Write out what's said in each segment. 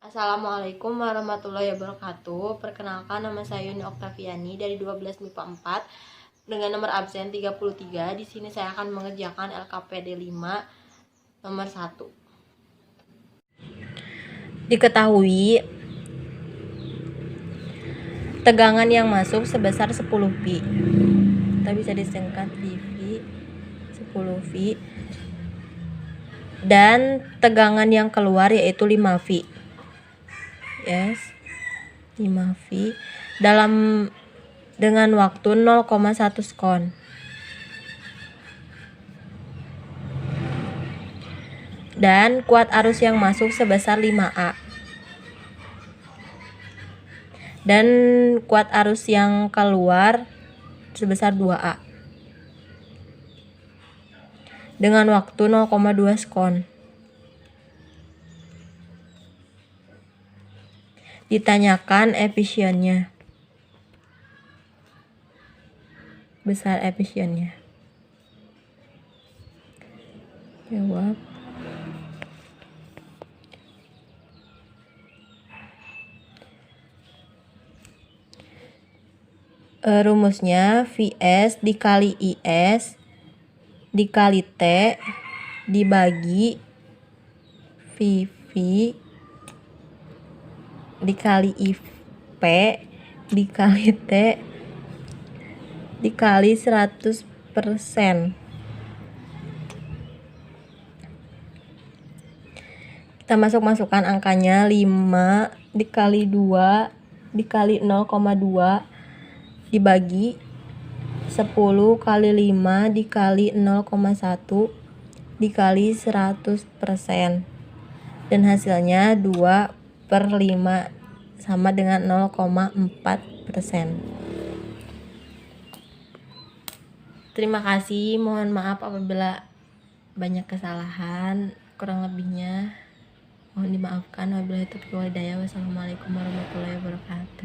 Assalamualaikum warahmatullahi wabarakatuh. Perkenalkan, nama saya Yuni Oktaviani dari 12 MIPA 4 dengan nomor absen 33. Di sini saya akan mengerjakan LKPD 5 nomor 1. Diketahui tegangan yang masuk sebesar 10 V. Kita bisa disingkat V 10 V. Dan tegangan yang keluar yaitu 5 V. 5 V dengan waktu 0,1 sekon. Dan kuat arus yang masuk sebesar 5A. Dan kuat arus yang keluar sebesar 2A. Dengan waktu 0,2 sekon. Ditanyakan efisiennya. Besar efisiennya. Jawab. Rumusnya Vs dikali Is dikali T dibagi Vv dikali Ip dikali T dikali 100%. Kita masukkan angkanya 5 dikali 2 dikali 0,2 dibagi 10 kali 5 dikali 0,1 dikali 100%. Dan hasilnya 2/5 sama dengan 0,4%. Terima kasih, mohon maaf apabila banyak kesalahan, kurang lebihnya mohon dimaafkan. Wabillahi taufiq wal hidayah. Wassalamualaikum warahmatullahi wabarakatuh.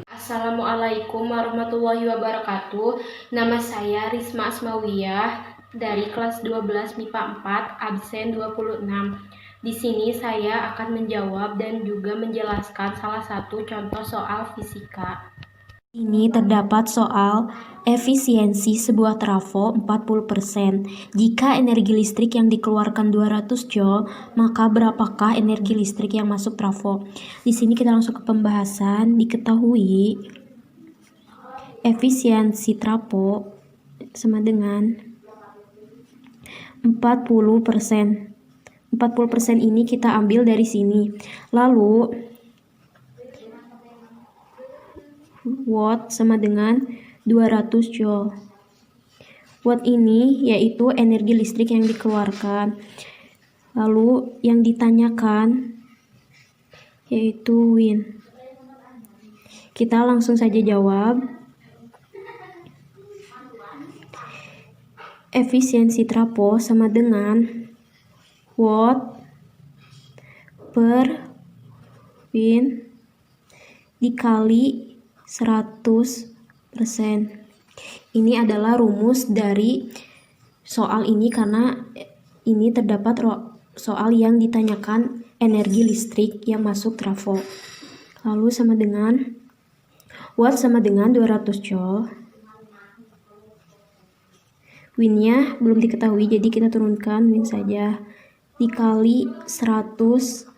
Assalamualaikum warahmatullahi wabarakatuh. Nama saya Risma Asmawiyah dari kelas 12 MIPA 4, absen 26. Di sini saya akan menjawab dan juga menjelaskan salah satu contoh soal fisika. Ini terdapat soal efisiensi sebuah trafo 40%. Jika energi listrik yang dikeluarkan 200 Joule, maka berapakah energi listrik yang masuk trafo? Di sini kita langsung ke pembahasan. Diketahui efisiensi trafo sama dengan 40%. 40% ini kita ambil dari sini. Lalu watt sama dengan 200 Joule. Watt ini yaitu energi listrik yang dikeluarkan. Lalu yang ditanyakan yaitu Win. Kita langsung saja jawab. Efisiensi trafo sama dengan watt per Win dikali 100%. Ini adalah rumus dari soal ini karena ini terdapat soal yang ditanyakan energi listrik yang masuk trafo. Lalu sama dengan watt sama dengan 200 Joule. Win-nya belum diketahui, jadi kita turunkan Win saja dikali 100%.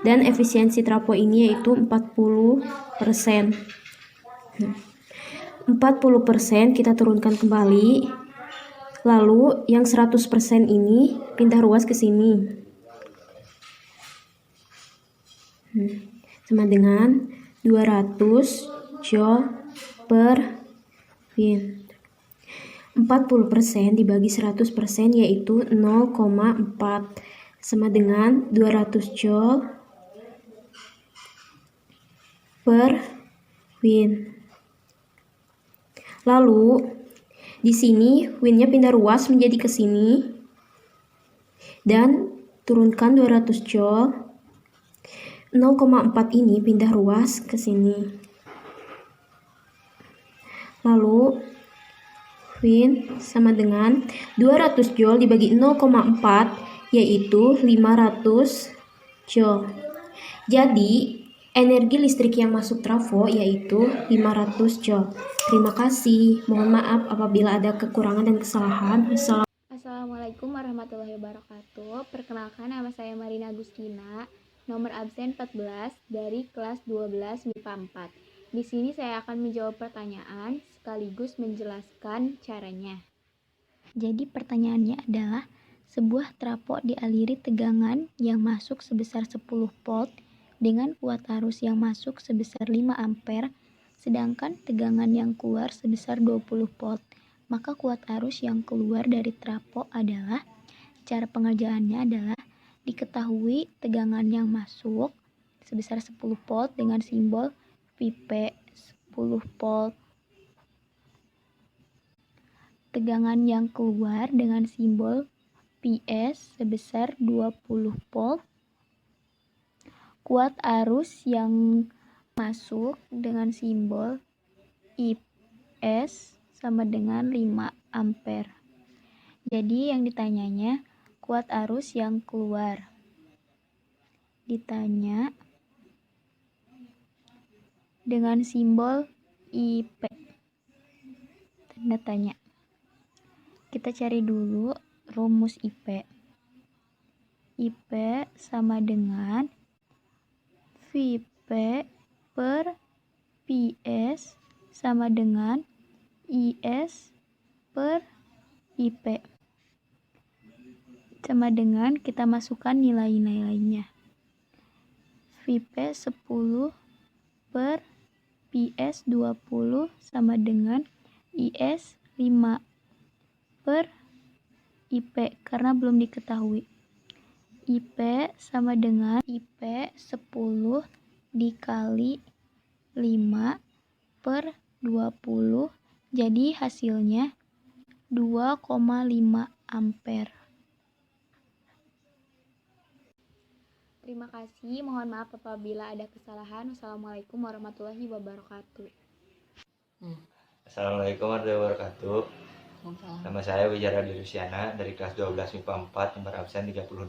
Dan efisiensi trafo ini yaitu 40%. 40% kita turunkan kembali. Lalu yang 100% ini pindah ruas ke sini. Sama dengan 200 Joule per Win. 40% dibagi 100% yaitu 0,4 sama dengan 200 Joule per Win. Lalu di sini Win-nya pindah ruas menjadi ke sini dan turunkan 200 Joule. 0,4 ini pindah ruas ke sini. Lalu Win sama dengan 200 Joule dibagi 0,4 yaitu 500 joule. Jadi, energi listrik yang masuk trafo yaitu 500 joule. Terima kasih. Mohon maaf apabila ada kekurangan dan kesalahan. Assalamualaikum warahmatullahi wabarakatuh. Perkenalkan, nama saya Marina Agustina, nomor absen 14 dari kelas 12 MIPA 4. Di sini saya akan menjawab pertanyaan sekaligus menjelaskan caranya. Jadi pertanyaannya adalah, sebuah trafo dialiri tegangan yang masuk sebesar 10 volt dengan kuat arus yang masuk sebesar 5 ampere, sedangkan tegangan yang keluar sebesar 20 volt. Maka kuat arus yang keluar dari trafo adalah, cara pengerjaannya adalah diketahui tegangan yang masuk sebesar 10 volt dengan simbol Vp 10 volt. Tegangan yang keluar dengan simbol Vs sebesar 20 volt. Kuat arus yang masuk dengan simbol Is sama dengan 5 ampere. Jadi yang ditanyanya kuat arus yang keluar. Ditanya dengan simbol IP. Tanda tanya. Kita cari dulu rumus IP. IP sama dengan Vp per Ps sama dengan Is per IP. Sama dengan kita masukkan nilai-nilainya. Vp 10 per Ps 20 sama dengan Is 5 per IP karena belum diketahui. IP sama dengan IP 10 dikali 5 per 20, jadi hasilnya 2,5 ampere. Terima kasih, mohon maaf apabila ada kesalahan. Wassalamualaikum warahmatullahi wabarakatuh. Assalamualaikum warahmatullahi wabarakatuh. Nama saya Wijaya Rusiana dari kelas 12 MIPA 4, nomor absen 32.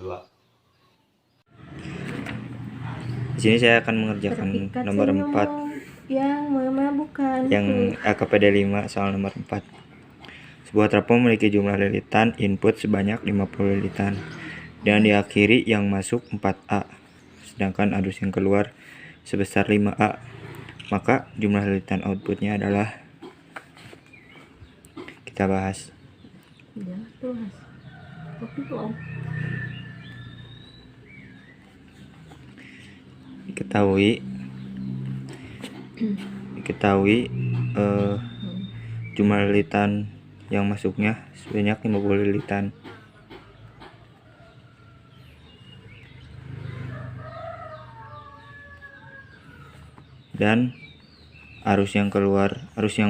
Di sini saya akan mengerjakan nomor 4 yang LKPD 5 soal nomor 4. Sebuah trafo memiliki jumlah lilitan input sebanyak 50 lilitan dan diakhiri yang masuk 4A, sedangkan arus yang keluar sebesar 5A. Maka jumlah lilitan outputnya adalah, kita bahas. Diketahui jumlah lilitan yang masuknya sebanyak 50 lilitan. Dan arus yang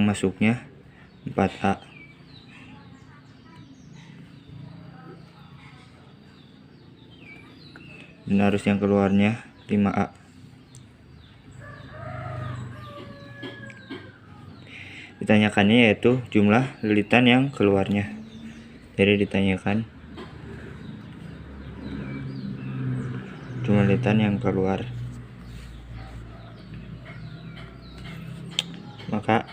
masuknya 4A. Dan arus yang keluarnya 5A. Ditanyakannya yaitu jumlah lilitan yang keluarnya. Jadi ditanyakan jumlah lilitan yang keluar. Maka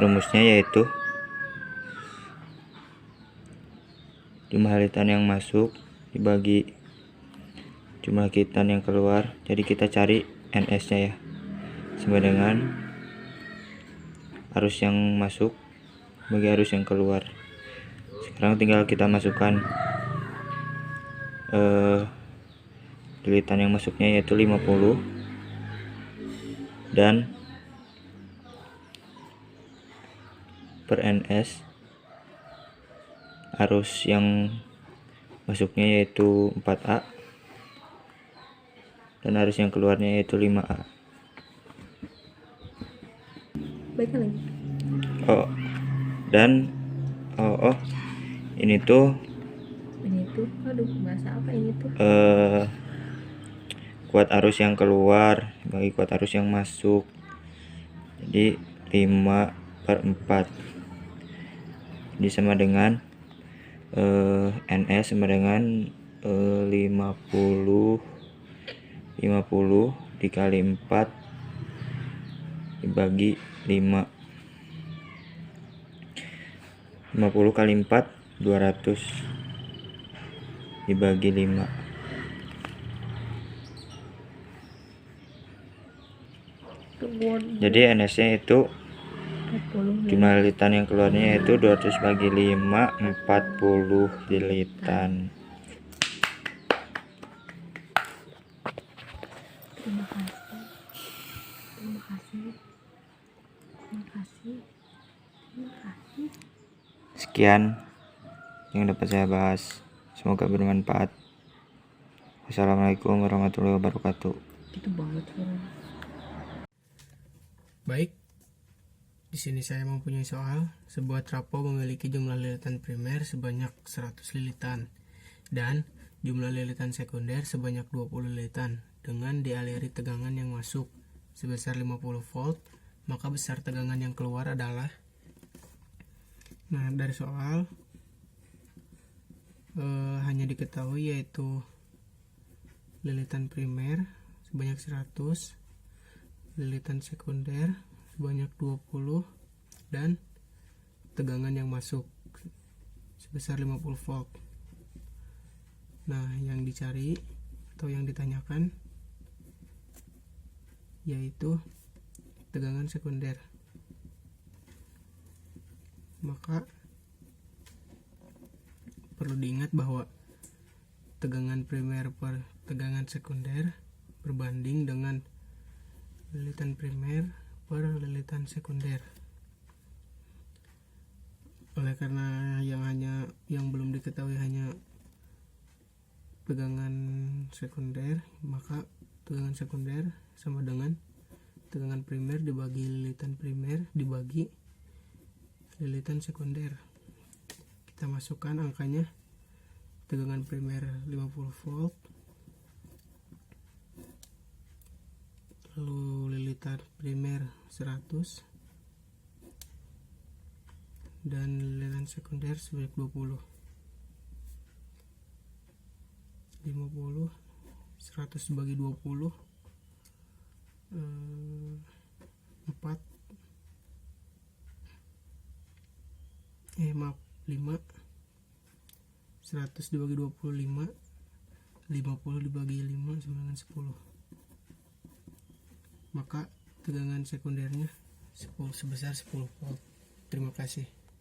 rumusnya yaitu jumlah lilitan yang masuk dibagi jumlah lilitan yang keluar. Jadi kita cari NS nya ya, sama dengan arus yang masuk bagi arus yang keluar. Sekarang tinggal kita masukkan lilitan yang masuknya yaitu 50 dan per NS arus yang masuknya yaitu 4A dan arus yang keluarnya yaitu 5A. Baikkan lagi. Ini tuh aduh, bahasa apa ini tuh? Kuat arus yang keluar bagi kuat arus yang masuk. Jadi 5/4 ini sama dengan NS sama dengan 50 dikali 4 dibagi 5. 50 kali 4 200 dibagi 5. Jadi NS nya itu jumlah lilitan yang keluarnya yaitu 200 bagi 5 40 lilitan. Sekian yang dapat saya bahas, semoga bermanfaat. Wassalamualaikum warahmatullahi wabarakatuh. Baik, di sini saya mempunyai soal. Sebuah trapo memiliki jumlah lilitan primer sebanyak 100 lilitan dan jumlah lilitan sekunder sebanyak 20 lilitan. Dengan dialiri tegangan yang masuk sebesar 50 volt, maka besar tegangan yang keluar adalah. Nah, dari soal hanya diketahui yaitu lilitan primer sebanyak 100, lilitan sekunder sebanyak 20, dan tegangan yang masuk sebesar 50 volt. Nah, yang dicari atau yang ditanyakan yaitu tegangan sekunder. Maka perlu diingat bahwa tegangan primer per tegangan sekunder berbanding dengan lilitan primer per lilitan sekunder. Oleh karena yang belum diketahui hanya tegangan sekunder, maka tegangan sekunder sama dengan tegangan primer dibagi lilitan primer dibagi lilitan sekunder. Kita masukkan angkanya. Tegangan primer 50 volt, lalu lilitan primer 100, dan lilitan sekunder sebanyak 20. 50 100 dibagi 20 5 100 dibagi 25, 50 dibagi 5 sama dengan 10. Maka tegangan sekundernya sebesar 10 volt. Terima kasih.